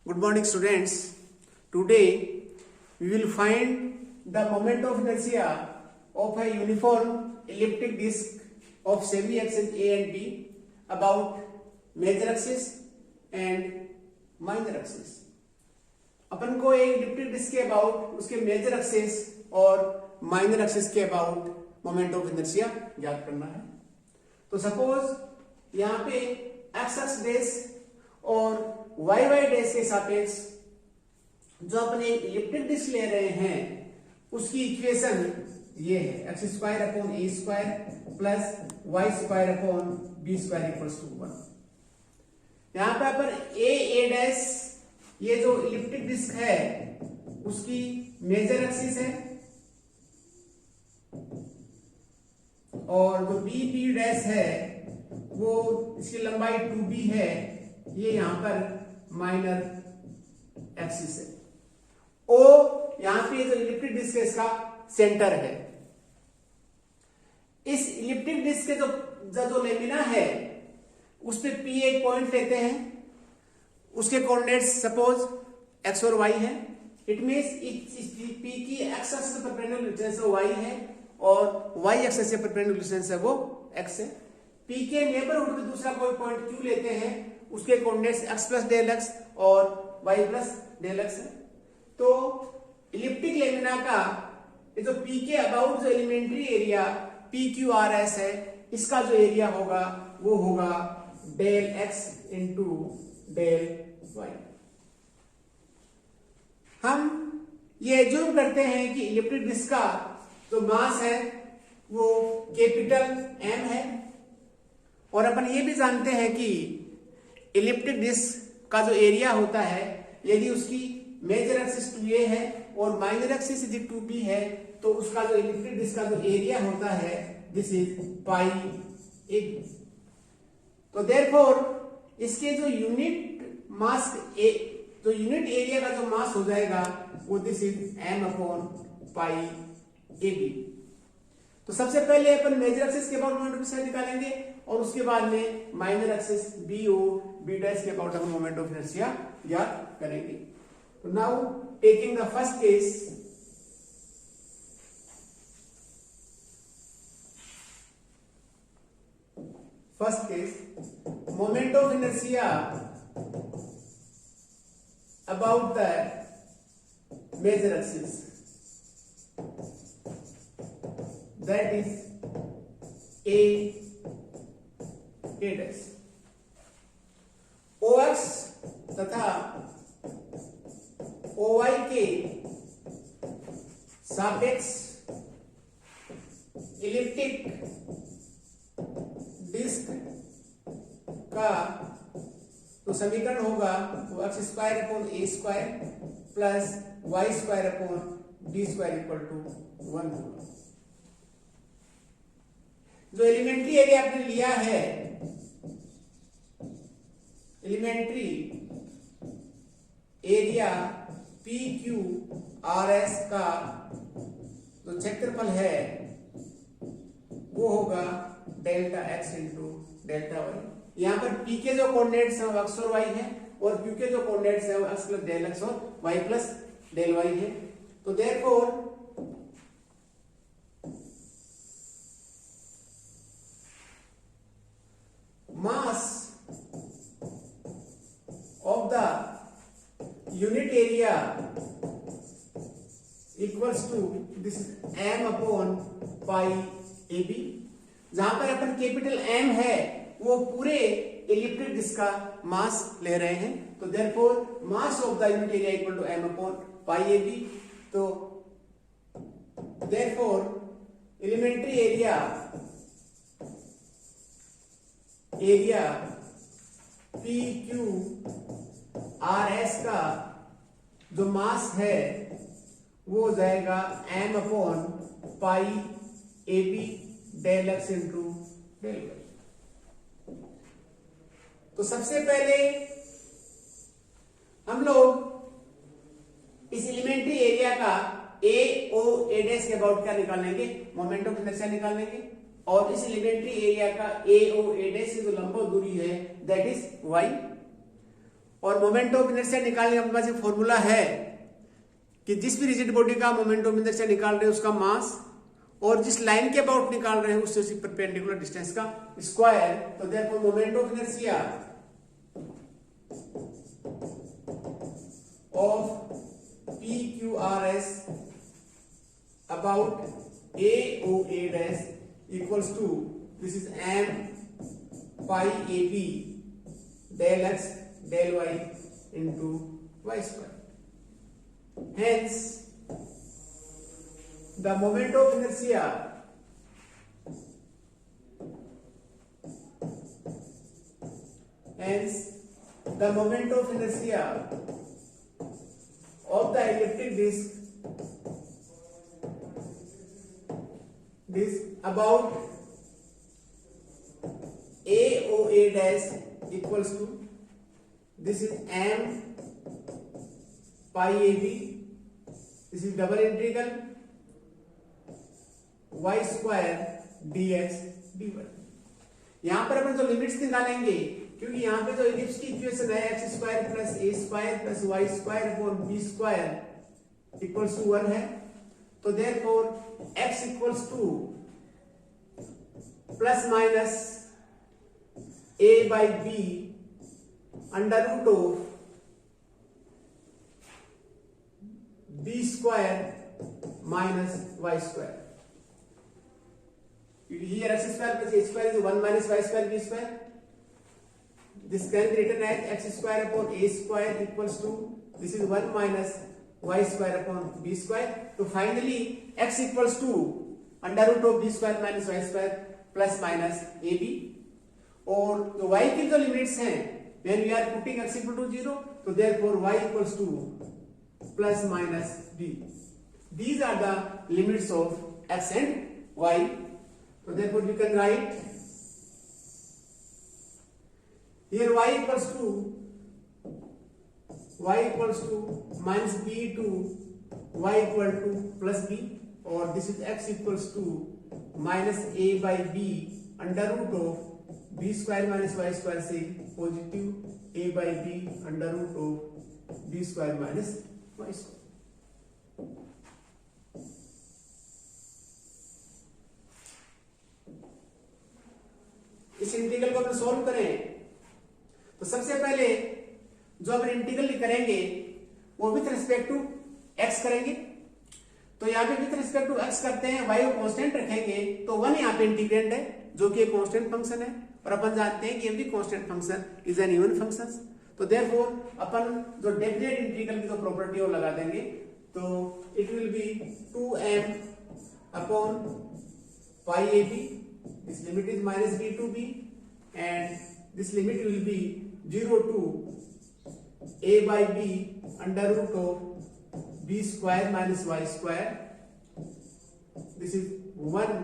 Good morning, students. Today we will find the moment of inertia of a uniform elliptic disc of semi-axis A and B about major axis and minor axis. अपन को एक elliptic disc के about उसके major axis और minor axis के about moment of inertia ज्ञात करना है। तो सपोज यहाँ पे एक्स एक्स डेस और वाई वाई डेस के सापेक्ष जो अपन एक इलिप्टिक डिस्क ले रहे हैं उसकी इक्वेशन ये है x square upon a square plus y square upon b square equals to 1। यहाँ पे अपन ए डैश ये जो इलिप्टिक डिस्क है उसकी मेजर एक्सिस है और जो बी डैश है वो इसकी लंबाई 2b है, ये यहां पर माइनर एक्सिस है। ओ यहां पे जो इलिप्टिक डिस्क है इसका सेंटर है। इस इलिप्टिक डिस्क के जो लेमिना है उस पे P एक पॉइंट लेते हैं, उसके कोऑर्डिनेट्स सपोज x और y है। इट मींस P की x एक्सिस से परपेंडिकुलर डिस्टेंस y है और y एक्सिस से परपेंडिकुलर डिस्टेंस है वो x है। P के नेबरहुड में दूसरा कोई पॉइंट q लेते हैं, उसके coordinates x plus del x और y प्लस डेल x है। तो इलिप्टिक लेमिना का ये जो P के अबाउट जो एलिमेंट्री एरिया PQRS है, इसका जो एरिया होगा वो होगा del x into del y। हम ये एज्यूम करते हैं कि इलिप्टिक डिस्क का जो मास है वो कैपिटल M है और अपन ये भी जानते हैं कि इलिप्टिक डिस्क का जो एरिया होता है यदि उसकी मेजर एक्सिस 2a है और माइनर एक्सिस 2b है तो उसका जो इलिप्टिक डिस्क का जो एरिया होता है दिस इज पाई ab। तो देयरफॉर इसके जो यूनिट मास जो यूनिट एरिया का जो मास हो जाएगा वो this is m upon pi ab। तो सबसे पहले अपन मेजर एक्सिस के अबाउट मोमेंट ऑफ इनर्शिया निकालेंगे और उसके बाद में minor axis bo b dash के अबाउट अपन मोमेंट ऑफ इनर्शिया ज्ञात करेंगे। तो now taking the first case, moment of inertia about the major axis, that is a dash। OX तथा OY के सापेक्ष इलिप्टिक डिस्क का तो समीकरण होगा वो x square upon a square plus y square upon b square equal to 1 होगा। जो एलिमेंट्री एरिया आपने लिया है, एलिमेंट्री एरिया PQRS का जो क्षेत्रफल है वो होगा delta x into delta y. यहाँ पर P के जो कोऑर्डिनेट्स हैं वो x और y है और Q के जो कोऑर्डिनेट्स हैं वो x प्लस डेल x और y प्लस डेल y है। तो therefore mass of the unit area equals to this m upon pi ab। जहां पर अपन कैपिटल M है वो पूरे इलिप्टिक डिस्क का मास ले रहे हैं। तो therefore mass of the unit area equal to m upon pi ab। तो देयरफॉर एलिमेंट्री एरिया PQRS का जो मास है वो हो जाएगा m upon pi ab del x into del y. तो सबसे पहले हम लोग इस एलिमेंट्री एरिया का ए डैश के अबाउट क्या निकालेंगे, मोमेंट ऑफ इनर्शिया निकालेंगे और इस एलिमेंट्री एरिया का ए डैश से जो लंबवत दूरी है दैट इज y। और मोमेंट ऑफ इनर्शिया निकालने का पास फॉर्मूला है कि जिस भी रिजिड बॉडी का मोमेंट ऑफ इनर्शिया निकाल रहे हैं उसका मास और जिस लाइन के अबाउट निकाल रहे हैं उससे उसी परपेंडिकुलर डिस्टेंस का स्क्वायर। तो therefore moment of inertia of PQRS about AOA dash equals to this is M pi AB del X del Y into Y square. Hence, the moment of inertia of the elliptic disc about AOA dash equals to this is M pi AB, this is double integral y square dx dy। यहां पर अपन जो limits निकालेंगे क्योंकि यहाँ पे जो ellipse की equation है x square plus a square plus y square upon b square equals to 1 है, तो therefore x equals to plus minus a by b under root of b square minus y square. Here x square plus a square is 1 minus y square b square. This can be written as x square upon a square equals to this is 1 minus y square upon b square. So finally x equals to under root of b square minus y square plus minus ab। और जो y की जो limits हैं when we are putting x equal to 0, so therefore y equals to plus minus b। These are the limits of x and y। So therefore we can write here y equals to minus b to y equal to plus b, or this is x equals to minus a by b under root of b square minus y square से positive a by b under root of b square minus y square। इस integral को अपन solve करें तो सबसे पहले जो अपन integral करेंगे वो विथ रिस्पेक्ट टू x करेंगे। तो यहाँ पे विथ रिस्पेक्ट टू x करते हैं, y को कांस्टेंट रखेंगे तो 1 यहाँ पे इंटीग्रेंड है जो कि एक कांस्टेंट फंक्शन है और अपन जानते हैं कि every constant function is an even function. तो देयरफॉर अपन जो डेफिनेट इंटीग्रल की जो प्रॉपर्टी वो लगा देंगे तो it will be 2m upon pi a b. This limit is minus b to b and this limit will be 0 to a by b under root of b square minus y square. This is 1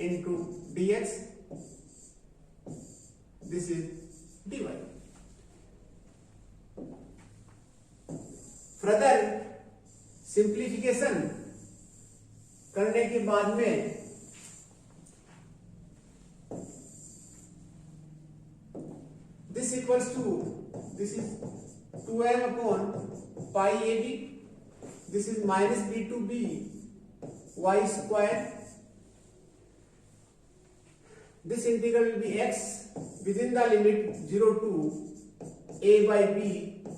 into dx. This is dy. Further simplification करने के बाद में this equals to this is 2m upon pi ab, this is minus b to b y square, this integral will be x within the limit 0 to a by b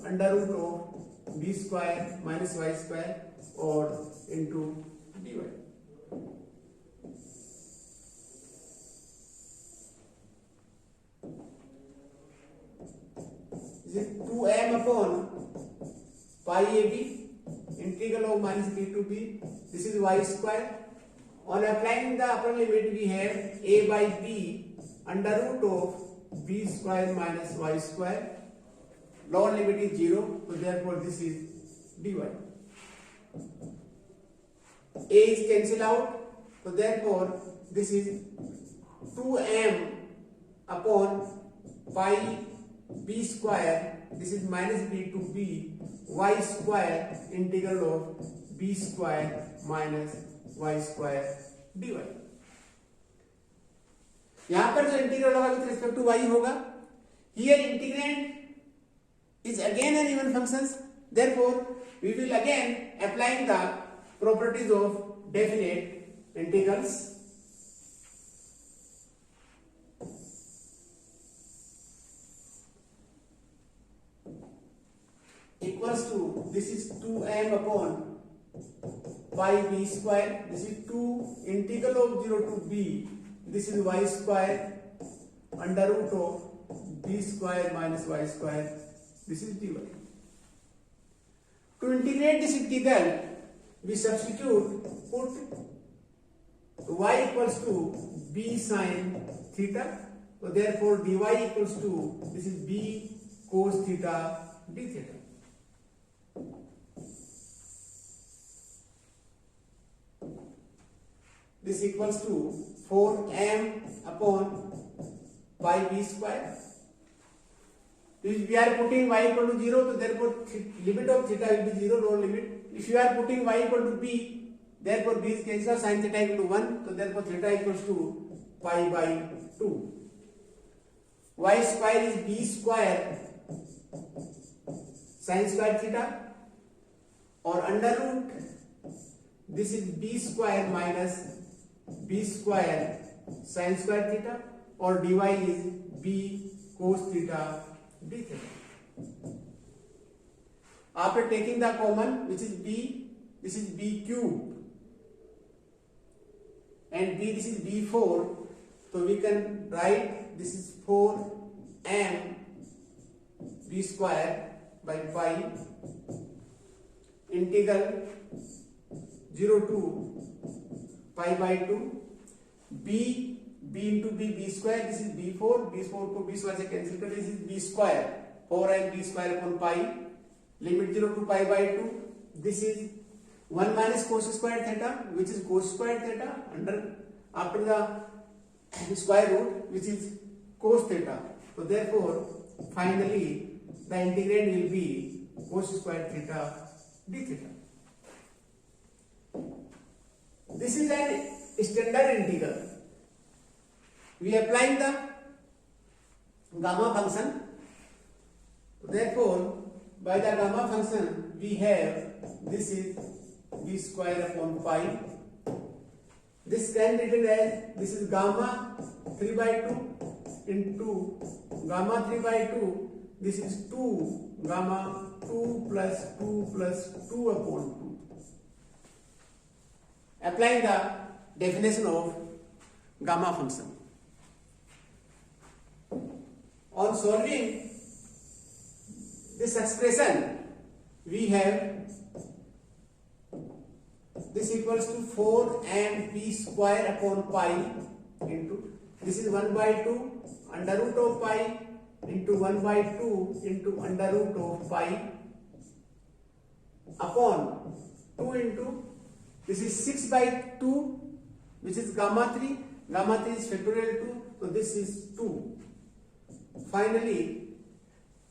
under root of b square minus y square or into dy। This is 2m upon pi ab integral of minus b to b, this is y square। On applying the upper limit we have a by b under root of b square minus y square, lower limit is 0, so therefore this is dy। a is cancelled out, so therefore this is 2m upon pi b square, this is minus b to b y square integral of b square minus y square dy। यहां पर जो integral होगा with respect to y होगा, here integrand is again an even function. Therefore, we will again applying the properties of definite integrals. Equals to, this is 2m upon pi b square. This is 2 integral of 0 to b. This is y square under root of b square minus y square. This is dy. To integrate this integral, we substitute, put y equals to b sin theta. So therefore dy equals to, this is b cos theta d theta. This equals to 4m upon pi b square. If we are putting y equal to 0, so therefore limit of theta will be 0, no limit. If you are putting y equal to b, therefore b is cancelled, sin theta equal to 1, so therefore theta equals to pi by 2. Y square is b square sin square theta, or under root, this is b square minus b square sin square theta, or dy is b cos theta d theta. After taking the common, which is b, this is b cube, and b, this is b4, so we can write this is 4m b square by pi integral 0 to pi by 2, b into b square, this is b4 to b square से cancel कर, this is b square 4m b square upon pi, limit 0 to pi by 2, this is 1 minus cos square theta, which is cos square theta, under after the square root, which is cos theta. So therefore finally the integrand will be cos square theta d theta. This is an standard integral. We applying the gamma function. Therefore, by the gamma function, we have, this is b square upon pi. This can be written as, this is gamma 3 by 2 into gamma 3 by 2. This is 2 gamma 2 plus 2 upon 2. Applying the definition of gamma function. On solving this expression, we have this equals to 4m b square upon pi into, this is 1 by 2 under root of pi into 1 by 2 into under root of pi upon 2 into, this is 6 by 2, which is gamma 3. Gamma 3 is factorial 2, so this is 2. Finally,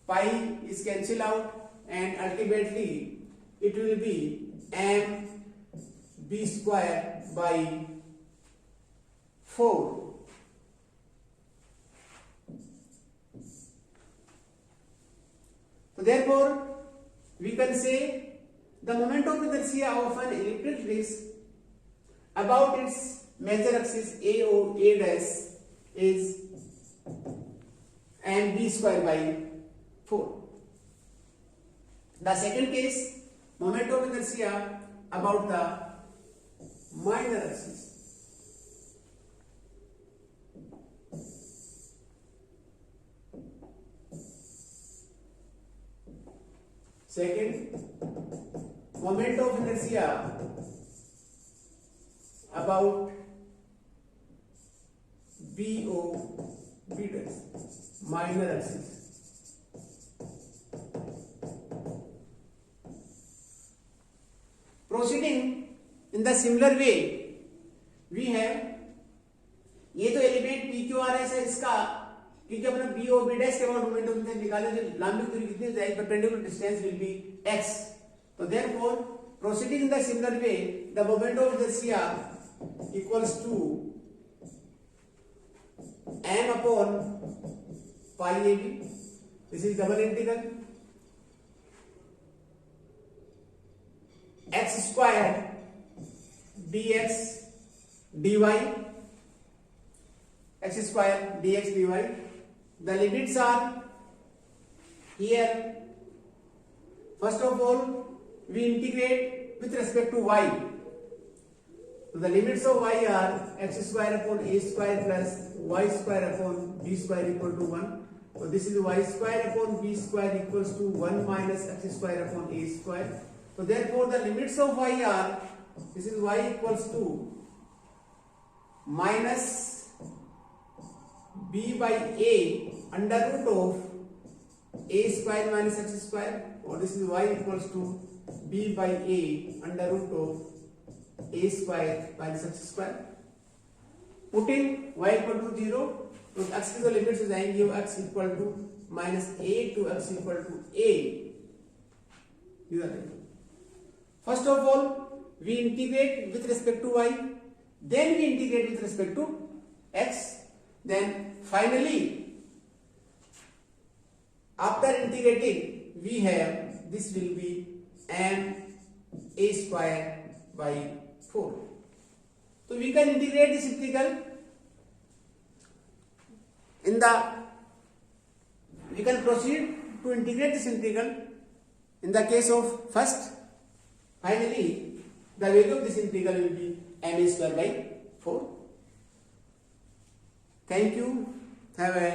pi is cancelled out, and ultimately it will be m b square by 4. So therefore, we can say the moment of inertia of an elliptic disc about its major axis A or A dash is m b square by 4. The second case, moment of inertia about the minor axis. Second, moment of inertia about B O B dash, minor axis. Proceeding in the similar way, we have ये तो element P Q R S है इसका, क्योंकि अपना B O B dash के about moment of inertia निकाले जो लंबी दूरी कितनी हो जाएगी, perpendicular distance will be x. तो therefore proceeding in the similar way, the moment of inertia equals to m upon pi ab. This is double integral square dx dy, x square dx dy. The limits are here. First of all, we integrate with respect to y. So the limits of y are x square upon a square plus y square upon b square equal to 1. So this is y square upon b square equals to 1 minus x square upon a square. So therefore the limits of y are, this is y equals to minus b by a under root of a square minus x square, or this is y equals to b by a under root of a square minus x square. Putting y equal to 0, so x to the limits is आएंगे वो x equal to minus a to x equal to a. First of all, we integrate with respect to y, then we integrate with respect to x, then finally after integrating we have this will be m a square by 4. So we can integrate this integral we can proceed to integrate this integral in the case of first. Finally, the value of this integral will be m a square by 4. Thank you. Have a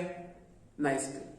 nice day.